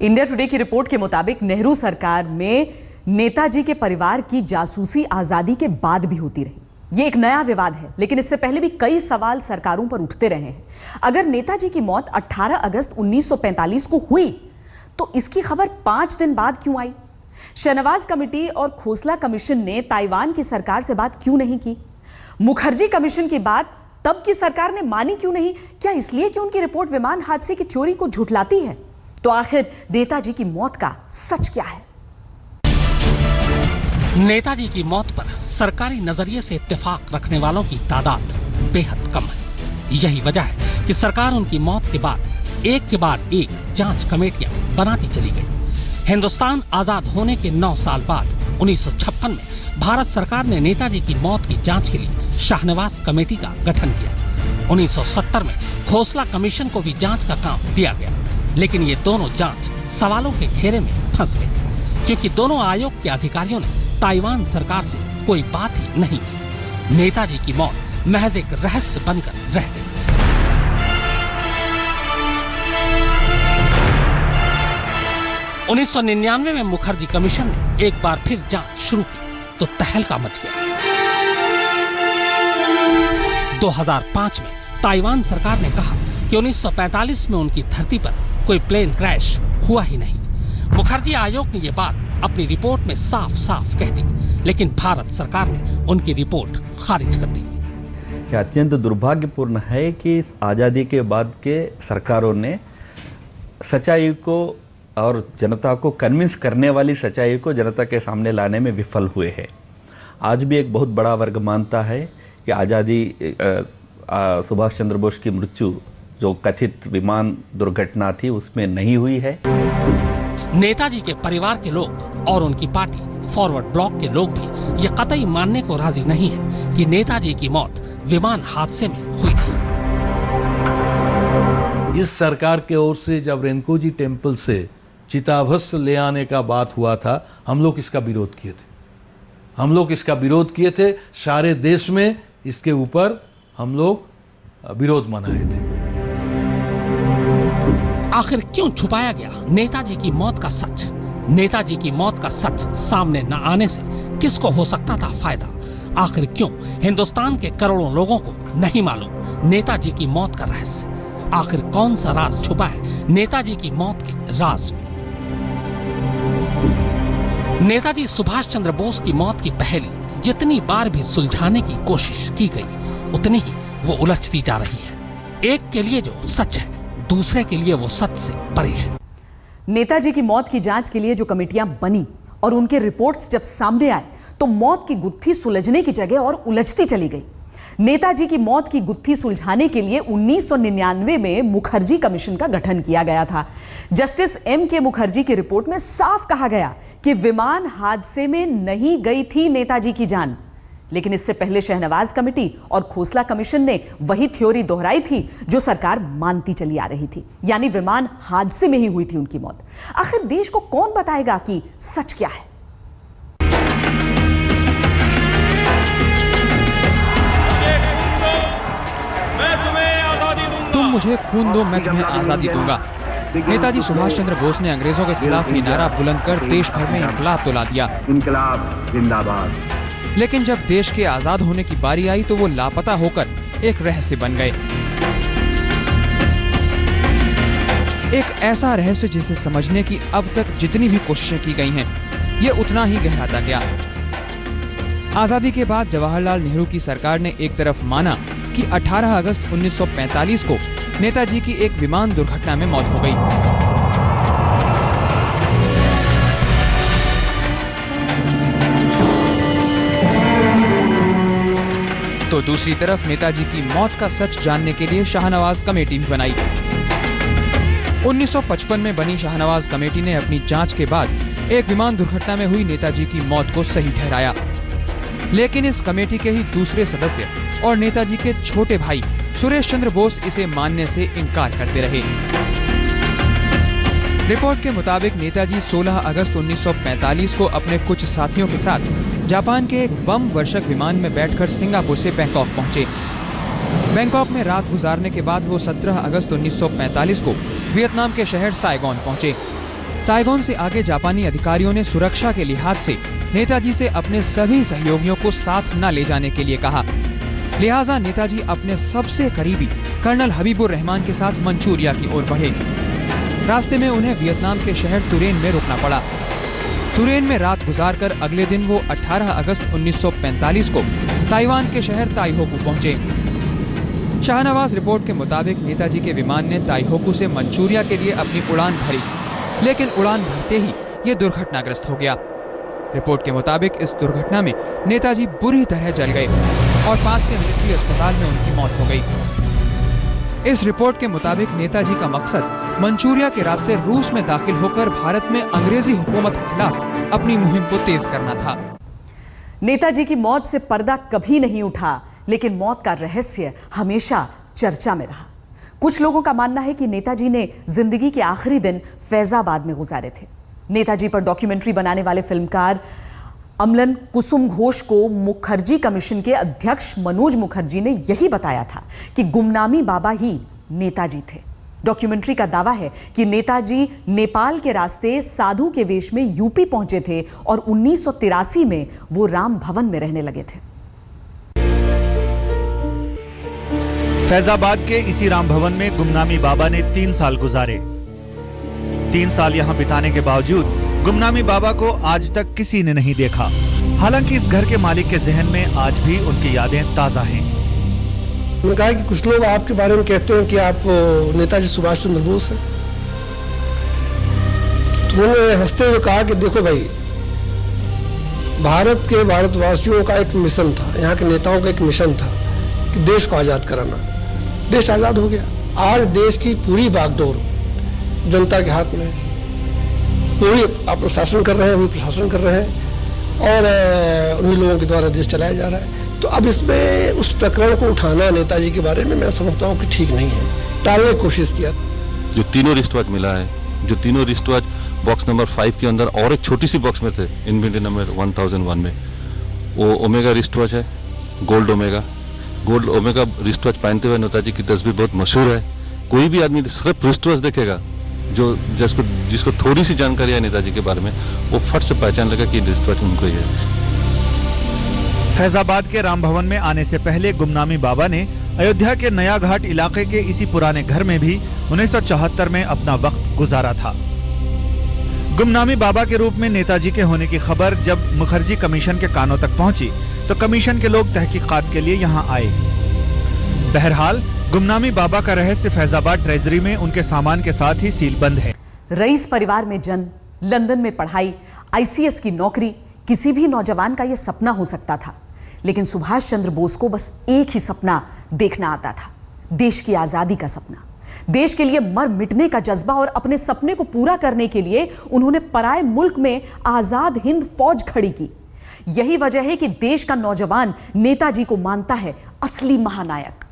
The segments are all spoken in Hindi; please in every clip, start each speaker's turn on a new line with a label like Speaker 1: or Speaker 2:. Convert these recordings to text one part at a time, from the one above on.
Speaker 1: इंडिया टुडे की रिपोर्ट के मुताबिक नेहरू सरकार में नेताजी के परिवार की जासूसी आजादी के बाद भी होती रही। ये एक नया विवाद है, लेकिन इससे पहले भी कई सवाल सरकारों पर उठते रहे हैं। अगर नेताजी की मौत 18 अगस्त 1945 को हुई तो इसकी खबर 5 दिन बाद क्यों आई? शहनवाज कमेटी और खोसला कमीशन ने ताइवान की सरकार से बात क्यों नहीं की? मुखर्जी कमीशन की बात तब की सरकार ने मानी क्यों नहीं? क्या इसलिए कि उनकी रिपोर्ट विमान हादसे की थ्योरी को झुठलाती है? तो आखिर नेताजी की मौत का सच क्या है?
Speaker 2: नेताजी की मौत पर सरकारी नजरिए से इत्तेफाक रखने वालों की तादाद बेहद कम है। यही वजह है कि सरकार उनकी मौत के बाद एक के बाद एक जांच कमेटियां बनाती चली गई। हिंदुस्तान आजाद होने के 9 साल बाद 1956 में भारत सरकार ने नेताजी की मौत की जांच के लिए शाहनवाज कमेटी का गठन किया। 1970 में खोसला कमीशन को भी जांच का काम दिया गया, लेकिन ये दोनों जांच सवालों के घेरे में फंस गई, क्योंकि दोनों आयोग के अधिकारियों ने ताइवान सरकार से कोई बात ही नहीं की। नेताजी की मौत महज एक रहस्य बनकर रह गई। उन्नीस 1999 में मुखर्जी कमीशन ने एक बार फिर जांच शुरू की तो तहलका मच गया। 2005 में ताइवान सरकार ने कहा कि 1945 में उनकी धरती पर कोई प्लेन क्रैश हुआ ही नहीं। मुखर्जी आयोग ने ये बात अपनी रिपोर्ट में साफ साफ कह दी, लेकिन भारत सरकार ने उनकी रिपोर्ट खारिज कर दी।
Speaker 3: यह अत्यंत दुर्भाग्यपूर्ण है कि आज़ादी के बाद के सरकारों ने सच्चाई को और जनता को कन्विंस करने वाली सच्चाई को जनता के सामने लाने में विफल हुए हैं। आज भी एक बहुत बड़ा वर्ग मानता है कि आज़ादी सुभाष चंद्र बोस की मृत्यु जो कथित विमान दुर्घटना थी उसमें नहीं हुई है।
Speaker 2: नेताजी के परिवार के लोग और उनकी पार्टी फॉरवर्ड ब्लॉक के लोग भी ये कतई मानने को राजी नहीं है कि नेताजी की मौत विमान हादसे में हुई थी।
Speaker 4: इस सरकार के ओर से जब रेनकोजी टेम्पल से चिताभस्म ले आने का बात हुआ था, हम लोग इसका विरोध किए थे। हम लोग इसका विरोध किए थे, सारे देश में इसके ऊपर हम लोग विरोध मनाए थे।
Speaker 2: आखिर क्यों छुपाया गया नेताजी की मौत का सच? नेताजी की मौत का सच सामने न आने से किसको हो सकता था फायदा? आखिर क्यों हिंदुस्तान के करोड़ों लोगों को नहीं मालूम नेताजी की मौत का रहस्य? आखिर कौन सा राज छुपा है नेताजी की मौत के राज में? नेताजी सुभाष चंद्र बोस की मौत की पहेली जितनी बार भी सुलझाने की कोशिश की गई, उतनी ही वो उलझती जा रही है। एक के लिए जो सच है, दूसरे के लिए वो सच से परे है।
Speaker 1: नेताजी की मौत की जांच के लिए जो कमेटियां बनी और उनके रिपोर्ट्स जब सामने आए तो मौत की गुत्थी सुलझने की जगह और उलझती चली गई। नेताजी की मौत की गुत्थी सुलझाने के लिए 1999 में मुखर्जी कमीशन का गठन किया गया था। Justice M.K. मुखर्जी की रिपोर्ट में साफ कहा गया कि विमान हादसे में नहीं गई थी नेताजी की जान, लेकिन इससे पहले शहनवाज कमेटी और खोसला कमीशन ने वही थ्योरी दोहराई थी जो सरकार मानती चली आ रही थी, यानी विमान हादसे में ही हुई थी उनकी मौत। आखिर देश को कौन बताएगा कि सच क्या है?
Speaker 5: तुम मुझे खून दो, मैं तुम्हें आजादी दूंगा। नेताजी सुभाष चंद्र बोस ने अंग्रेजों के खिलाफ ये नारा बुलंद कर देश भर में इंकलाब तो ला दिया।
Speaker 6: इंकलाब जिंदाबाद।
Speaker 5: लेकिन जब देश के आजाद होने की बारी आई तो वो लापता होकर एक रहस्य बन गए। एक ऐसा रहस्य जिसे समझने की अब तक जितनी भी कोशिशें की गई हैं, ये उतना ही गहराता गया। आजादी के बाद जवाहरलाल नेहरू की सरकार ने एक तरफ माना कि 18 अगस्त 1945 को नेताजी की एक विमान दुर्घटना में मौत हो गई, तो दूसरी तरफ नेताजी की मौत का सच जानने के लिए शाहनवाज कमेटी भी बनाई। 1955 में बनी शाहनवाज कमेटी ने अपनी जांच के बाद एक विमान दुर्घटना में हुई नेताजी की मौत को सही ठहराया, लेकिन इस कमेटी के ही दूसरे सदस्य और नेताजी के छोटे भाई सुरेश चंद्र बोस इसे मानने से इनकार करते रहे। रिपोर्ट के मुताबिक नेताजी 16 अगस्त 1945 को अपने कुछ साथियों के साथ जापान के एक बम वर्षक विमान में बैठकर सिंगापुर से बैंकॉक पहुंचे। बैंकॉक में रात गुजारने के बाद वो 17 अगस्त 1945 को वियतनाम के शहर साइगोन पहुंचे। साइगोन से आगे जापानी अधिकारियों ने सुरक्षा के लिहाज से नेताजी से अपने सभी सहयोगियों को साथ न ले जाने के लिए कहा। लिहाजा नेताजी अपने सबसे करीबी कर्नल हबीबुर रहमान के साथ मंचूरिया की ओर बढ़े। रास्ते में उन्हें वियतनाम के शहर तुरेन में रुकना पड़ा। तुरेन में रात गुजारकर अगले दिन वो 18 अगस्त 1945 को ताइवान के शहर ताइहोकू पहुंचे। शाहनवाज रिपोर्ट के मुताबिक नेताजी के विमान ने ताइहोकू से मंचूरिया के लिए अपनी उड़ान भरी, लेकिन उड़ान भरते ही ये दुर्घटनाग्रस्त हो गया। रिपोर्ट के मुताबिक इस दुर्घटना में नेताजी बुरी तरह जल गए और पास के मिलिट्री अस्पताल में उनकी मौत हो गई। इस रिपोर्ट के मुताबिक नेताजी का मकसद मंचूरिया के रास्ते रूस में दाखिल होकर भारत में अंग्रेजी हुकूमत के खिलाफ अपनी मुहिम को तेज करना था।
Speaker 1: नेताजी की मौत से पर्दा कभी नहीं उठा, लेकिन मौत का रहस्य हमेशा चर्चा में रहा। कुछ लोगों का मानना है कि नेताजी ने जिंदगी के आखिरी दिन फैजाबाद में गुजारे थे। नेताजी पर डॉक्यूमेंट्री बनाने वाले फिल्मकार अमलन कुसुम घोष को मुखर्जी कमीशन के अध्यक्ष मनोज मुखर्जी ने यही बताया था कि गुमनामी बाबा ही नेताजी थे। डॉक्यूमेंट्री का दावा है कि नेताजी नेपाल के रास्ते साधु के वेश में यूपी पहुंचे थे और 1983 में वो राम भवन में रहने लगे थे।
Speaker 7: फैजाबाद के इसी राम भवन में गुमनामी बाबा ने 3 साल गुजारे। 3 साल यहां बिताने के बावजूद गुमनामी बाबा को आज तक किसी ने नहीं देखा। हालांकि इस घर के मालिक के जहन में आज भी उनकी यादें ताजा हैं।
Speaker 8: उन्होंने कहा कि कुछ लोग आपके बारे में कहते हैं कि आप नेताजी सुभाष चंद्र बोस हैं। तो उन्होंने हंसते हुए कहा कि देखो भाई, भारत के भारतवासियों का एक मिशन था, यहाँ के नेताओं का एक मिशन था कि देश को आजाद कराना। देश आजाद हो गया। आज देश की पूरी बागडोर जनता के हाथ में, पूरी आप प्रशासन कर रहे हैं, वही प्रशासन कर रहे हैं और उन्हीं लोगों के द्वारा देश चलाया जा रहा है। तो अब इसमें उस प्रकरण को उठाना नेताजी के बारे में मैं समझता हूँ कि ठीक नहीं है। टालने की कोशिश किया।
Speaker 9: जो तीनों रिस्टवॉच मिला है, जो तीनों रिस्टवॉच बॉक्स नंबर 5 के अंदर और एक छोटी सी बॉक्स में थे, इन्वेंटरी नंबर 1001 में, वो ओमेगा रिस्टवॉच है, गोल्ड ओमेगा रिस्टवॉच पहनते हुए नेताजी की तस्वीर बहुत मशहूर है। कोई भी आदमी सिर्फ रिस्टवॉच देखेगा, जो जिसको थोड़ी सी जानकारी है नेताजी के बारे में, वो फट से पहचान लेगा कि रिस्टवॉच उनको ही है।
Speaker 7: फैजाबाद के राम भवन में आने से पहले गुमनामी बाबा ने अयोध्या के नया घाट इलाके के इसी पुराने घर में भी 1974 में अपना वक्त गुजारा था। गुमनामी बाबा के रूप में नेताजी के होने की खबर जब मुखर्जी कमीशन के कानों तक पहुंची तो कमीशन के लोग तहकीकात के लिए यहां आए। बहरहाल गुमनामी बाबा का रहस्य फैजाबाद ट्रेजरी में उनके सामान के साथ ही सीलबंद है।
Speaker 1: रईस परिवार में जन्म, लंदन में पढ़ाई, ICS की नौकरी, किसी भी नौजवान का यह सपना हो सकता था। लेकिन सुभाष चंद्र बोस को बस एक ही सपना देखना आता था, देश की आजादी का सपना। देश के लिए मर मिटने का जज्बा, और अपने सपने को पूरा करने के लिए उन्होंने पराए मुल्क में आजाद हिंद फौज खड़ी की। यही वजह है कि देश का नौजवान नेताजी को मानता है असली महानायक।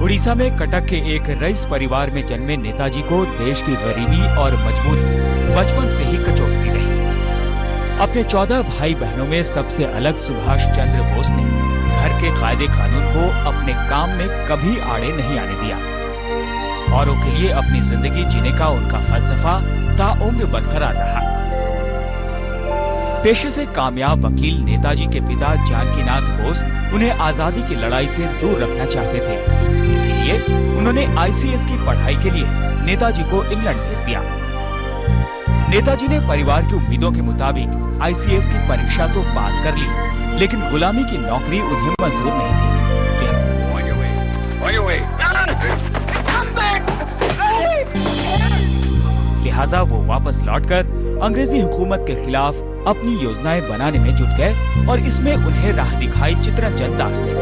Speaker 10: उड़ीसा में कटक के एक रईस परिवार में जन्मे नेताजी को देश की गरीबी और मजबूरी बचपन से ही कचोटती रही। अपने 14 भाई बहनों में सबसे अलग सुभाष चंद्र बोस ने घर के कायदे कानून को अपने काम में कभी आड़े नहीं आने दिया। औरों के लिए अपनी जिंदगी जीने का उनका फलसफा ताउम्र बरकरार रहा। पेशे से कामयाब वकील नेताजी के पिता जानकीनाथ बोस उन्हें आजादी की लड़ाई से दूर रखना चाहते थे। इसीलिए उन्होंने ICS की पढ़ाई के लिए नेताजी को इंग्लैंड भेज दिया। नेताजी ने परिवार की उम्मीदों के मुताबिक ICS की परीक्षा तो पास कर ली, लेकिन गुलामी की नौकरी उन्हें मंजूर नहीं थी। लिहाजा वो वापस लौटकर अंग्रेजी हुकूमत के खिलाफ अपनी योजनाएं बनाने में जुट गए और इसमें उन्हें राह दिखाई चित्तरंजन दास ने।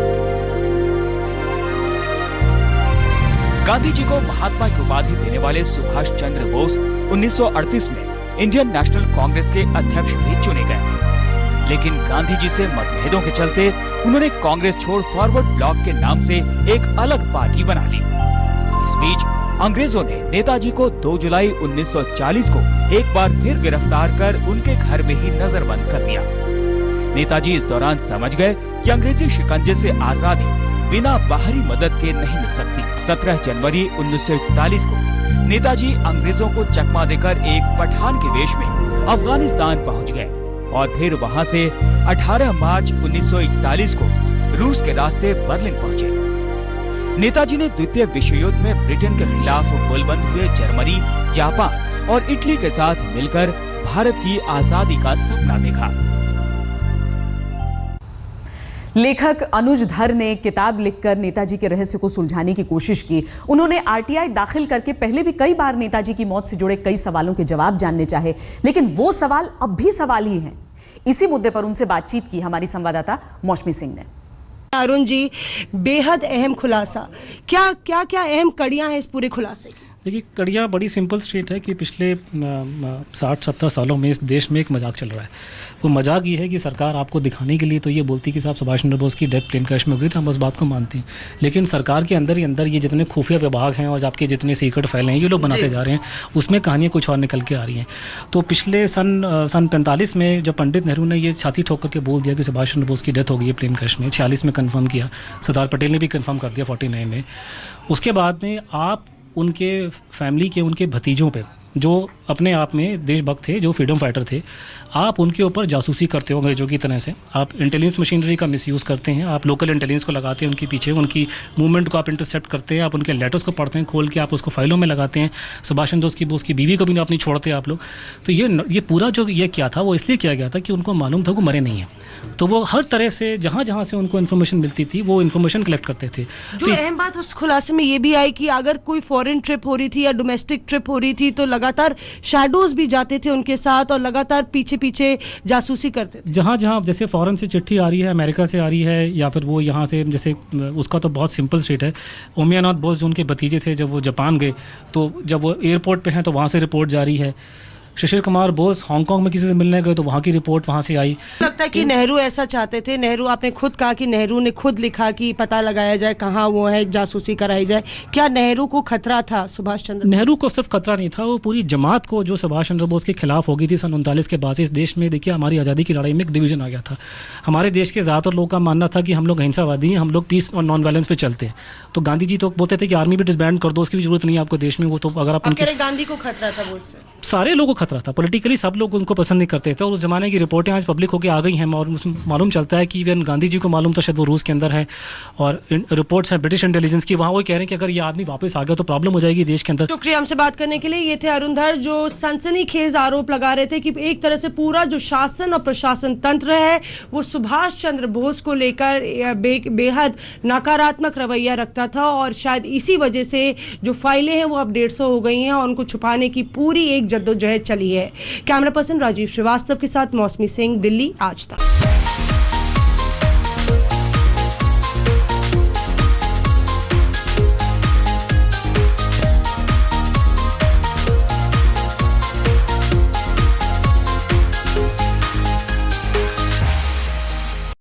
Speaker 10: गांधी जी को महात्मा की उपाधि देने वाले सुभाष चंद्र बोस 1938 में इंडियन नेशनल कांग्रेस के अध्यक्ष भी चुने गए। लेकिन गांधी जी से मतभेदों के चलते उन्होंने कांग्रेस छोड़ फॉरवर्ड ब्लॉक के नाम से एक अलग पार्टी बना ली। इस बीच अंग्रेजों ने नेताजी को 2 जुलाई 1940 को एक बार फिर गिरफ्तार कर उनके घर में ही नजरबंद कर दिया। नेताजी इस दौरान समझ गए कि अंग्रेजी शिकंजे से आजादी बिना बाहरी मदद के नहीं मिल सकती। 17 जनवरी 1941 को नेताजी अंग्रेजों को चकमा देकर एक पठान के वेश में अफगानिस्तान पहुंच गए और फिर वहां से 18 मार्च 1941 को रूस के रास्ते बर्लिन पहुंचे। नेताजी ने द्वितीय विश्व युद्ध में ब्रिटेन के खिलाफ गोलबंद हुए जर्मनी, जापान और इटली के साथ मिलकर भारत की आजादी का सपना देखा।
Speaker 1: लेखक अनुज धर ने एक किताब लिखकर नेताजी के रहस्य को सुलझाने की कोशिश की। उन्होंने आरटीआई दाखिल करके पहले भी कई बार नेताजी की मौत से जुड़े कई सवालों के जवाब जानने चाहे, लेकिन वो सवाल अब भी सवाल ही हैं। इसी मुद्दे पर उनसे बातचीत की हमारी संवाददाता मौसमी सिंह ने।
Speaker 11: अरुण जी, बेहद अहम खुलासा, क्या क्या क्या अहम कड़ियां हैं इस पूरे खुलासे की?
Speaker 12: देखिए, कड़ियाँ बड़ी सिंपल स्ट्रेट है कि पिछले 60-70 सालों में इस देश में एक मजाक चल रहा है। वो मजाक ये है कि सरकार आपको दिखाने के लिए तो ये बोलती कि साहब सुभाष चंद्र बोस की डेथ प्लेन क्रैश में हो गई, तो हम उस बात को मानते हैं, लेकिन सरकार के अंदर ही अंदर ये जितने खुफिया विभाग हैं और आपके जितने सीक्रेट फाइल हैं ये लोग बनाते जा रहे हैं, उसमें कहानियाँ कुछ और निकल के आ रही हैं। तो पिछले सन 45 में जब पंडित नेहरू ने ये छाती ठोक करके बोल दिया कि सुभाष चंद्र बोस की डेथ हो गई है प्लेन क्रैश में, 46 में कन्फर्म किया, सरदार पटेल ने भी कन्फर्म कर दिया 49 में। उसके बाद में आप उनके फैमिली के उनके भतीजों पे जो अपने आप में देशभक्त थे, जो फ्रीडम फाइटर थे, आप उनके ऊपर जासूसी करते हो अंग्रेजों की तरह से। आप इंटेलिजेंस मशीनरी का मिसयूज करते हैं, आप लोकल इंटेलिजेंस को लगाते हैं उनके पीछे, उनकी मूवमेंट को आप इंटरसेप्ट करते हैं, आप उनके लेटर्स को पढ़ते हैं खोल के, आप उसको फाइलों में लगाते हैं। सुभाष चंद्र बोस की बीवी को भी आप नहीं छोड़ते आप लोग। तो ये पूरा जो ये किया था वो इसलिए किया गया था कि उनको मालूम था वो मरे नहीं है, तो वो हर तरह से जहाँ जहाँ से उनको इन्फॉर्मेशन मिलती थी वो इन्फॉर्मेशन कलेक्ट करते थे।
Speaker 11: जो अहम बात उस खुलासे में ये भी आई कि अगर कोई फॉरेन ट्रिप हो रही थी या डोमेस्टिक ट्रिप हो रही थी तो लगातार शैडोज भी जाते थे उनके साथ और लगातार पीछे पीछे जासूसी करते थे।
Speaker 12: जहाँ जहाँ जैसे फॉरेन से चिट्ठी आ रही है, अमेरिका से आ रही है, या फिर वो यहाँ से, जैसे उसका तो बहुत सिंपल स्टेट है, उमियानाथ बोस जो उनके भतीजे थे जब वो जापान गए तो जब वो एयरपोर्ट पे हैं तो वहाँ से रिपोर्ट जारी है। शिशिर कुमार बोस हांगकांग में किसी से मिलने गए तो वहाँ की रिपोर्ट वहाँ से आई।
Speaker 11: लगता है कि नेहरू ऐसा चाहते थे, नेहरू आपने खुद कहा कि नेहरू ने खुद लिखा कि पता लगाया जाए कहाँ वो है, जासूसी कराई जाए। क्या नेहरू को खतरा था सुभाष चंद्र?
Speaker 12: नेहरू को सिर्फ खतरा नहीं था, वो पूरी जमात को जो सुभाष चंद्र बोस के खिलाफ हो गई थी सन 39 के बाद। इस देश में देखिए हमारी आज़ादी की लड़ाई में एक डिवीजन आ गया था। हमारे देश के ज़्यादातर लोगों का मानना था कि हम लोग अहिंसावादी हैं, हम लोग पीस और नॉन वायलेंस पे चलते हैं। तो गांधी जी तो बोलते थे कि आर्मी भी डिसबैंड कर दो, उसकी भी जरूरत नहीं है आपको देश में। वो तो अगर आप
Speaker 11: गांधी को खतरा था बोस से,
Speaker 12: सारे लोगों को खतरा था, पॉलिटिकली सब लोग उनको पसंद नहीं करते थे। और उस जमाने की रिपोर्टें आज पब्लिक होकर आ गई हैं और मालूम चलता है कि इवन गांधी जी को मालूम था शायद वो रूस के अंदर है, और रिपोर्ट्स हैं ब्रिटिश इंटेलिजेंस की, वहाँ वो कह रहे हैं कि अगर ये आदमी वापस आ गया तो प्रॉब्लम हो जाएगी देश के अंदर।
Speaker 11: शुक्रिया हमसे बात करने के लिए। ये थे अरुण धर जो सनसनीखेज आरोप लगा रहे थे कि एक तरह से पूरा जो शासन और प्रशासन तंत्र है वो सुभाष चंद्र बोस को लेकर बेहद नकारात्मक रवैया रखता था, और शायद इसी वजह से जो फाइलें हैं वो अब 150 हो गई हैं और उनको छुपाने की पूरी एक जद्दोजहद चली है। कैमरा पर्सन राजीव श्रीवास्तव के साथ मौसमी सिंह, दिल्ली, आज तक।